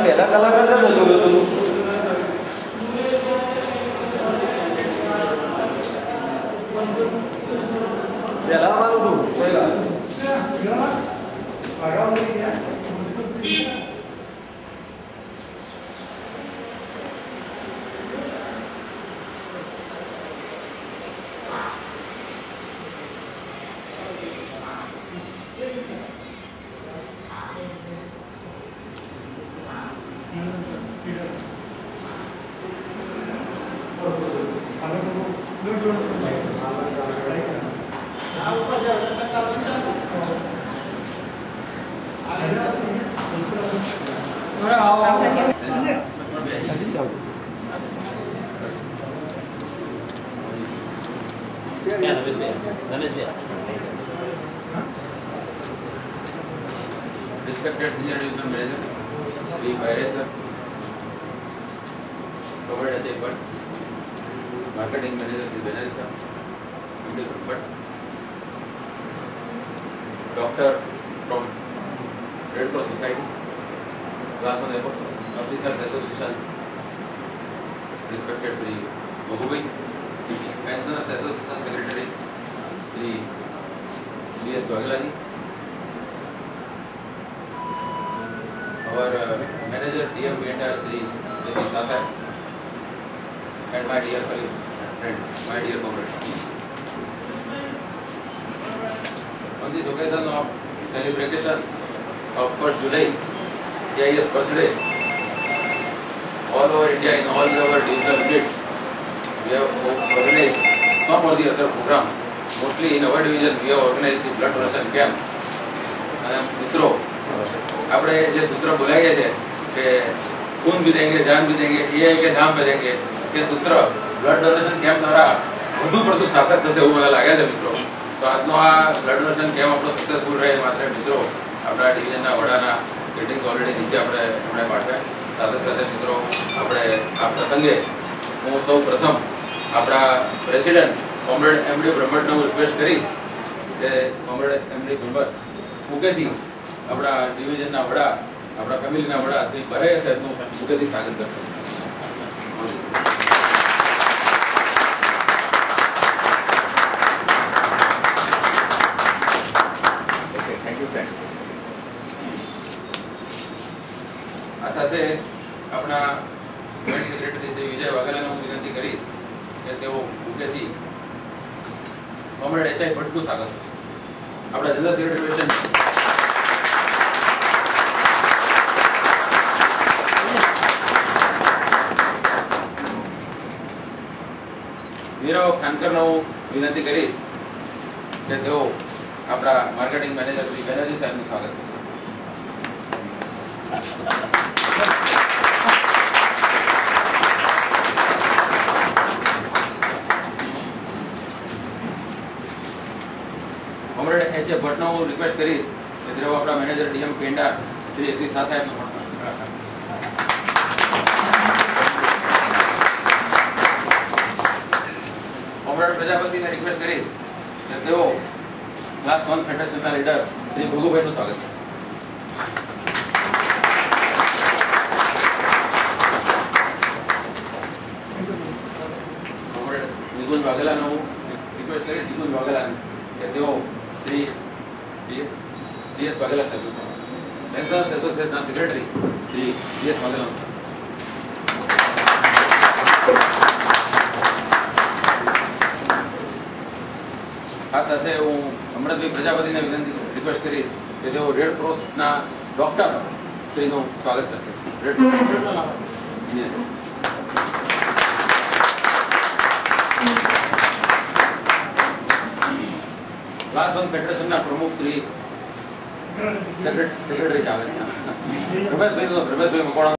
પહેલા કલાકાર છે ને જોયું પહેલા આવવાનું હતું કોઈ Respected Senior Division Manager, Sri Paire sir, Covered Ajay Bhatt, Marketing Manager Sri Benari sir, MD Bhatt, Doctor from Red Cross Society, Class 1 Officers Association, Respected Sri Bhagubhai, Pensioners Association Secretary Sri C.S. Waghela, our manager DM P&R Sri J.C. Sathar, and my dear colleagues and friends, my dear comrades. On this occasion of celebration of 1st July, AIS birthday, all over India in all our divisional units, we have organized some of the other programs. Mostly in our division, we have organized the blood donation camp. And મિત્રો આપણે જે સૂત્ર બોલાઈએ છે કે खून भी देंगे, जान भी देंगे, ये के नाम पे देंगे, ये सूत्र ब्लड डोनेशन कैम्प द्वारा વધુ પડતું સાર્થક થશે એવું મને લાગે છે મિત્રો. તો આજનો આ બ્લડ ડોનેશન કેમ્પ આપણો સક્સેસફુલ રહે માટે મિત્રો આપણા ડિવિઝનના વડાના મીટિંગ ઓલરેડી નીચે આપણે પાઠવે. સાથે સાથે મિત્રો આપણે આ પ્રસંગે હું સૌ પ્રથમ આપણા પ્રેસિડેન્ટ કોમ્રેડ એમડી બ્રહ્મટને હું રિક્વેસ્ટ કરીશ કે કોમ્રેડ એમડી બ્રહ્મટ મુકેથી આપણા ડિવિઝનના વડા આપણા ફેમિલીના વડા શ્રી બરાયા સાહેબનું મુકેથી સ્વાગત કરશે. આ સાથે આપણા જોઈન્ટ સેક્રેટરી શ્રી વિજય વાઘેલાને હું વિનંતી કરીશ કે તેઓ મુકેથી કોમ્રેડ એચઆઈ ભટ્ટનું સ્વાગત કરશે. આપણા જનરલ સેક્રેટરી વીરવ ખાનકરને હું વિનંતી કરીશ કે તેઓ આપણા માર્કેટિંગ મેનેજર શ્રી બેનર્જી સાહેબનું સ્વાગત કરશે. કોમ્રેડ એચ.એ. ભટ્ટનો હું રિક્વેસ્ટ કરીશ કે તેઓ આપણા મેનેજર ડીએમ પેંડા શ્રી એસી સાહેબનું કોમ્રેડ પ્રજાપતિને રિક્વેસ્ટ કરીશ કે તેઓ ક્લાસ 1 ફેડરેશનના લીડર શ્રી ભગુભાઈનું સ્વાગત કરશે. કોમ્રેડ નિકુંજ વાઘેલાને હું રિક્વેસ્ટ કરીશ નિકુંજ વાઘેલાને કે તેઓ શ્રી ડીએસ વાઘેલા સાહેબ પેન્શનર્સ એસોસિએશનના સેક્રેટરી શ્રી ડીએસ વાઘેલા. આ સાથે હું અમૃતભાઈ પ્રજાપતિને વિનંતી રિક્વેસ્ટ કરીશ કે તેઓ રેડ ક્રોસના ડોક્ટર શ્રીનું સ્વાગત કરશે. ક્લાસ 1 ફેડરેશનના પ્રમુખ શ્રી સેક્રેટરી ચાવે રમેશભાઈ મકવાણા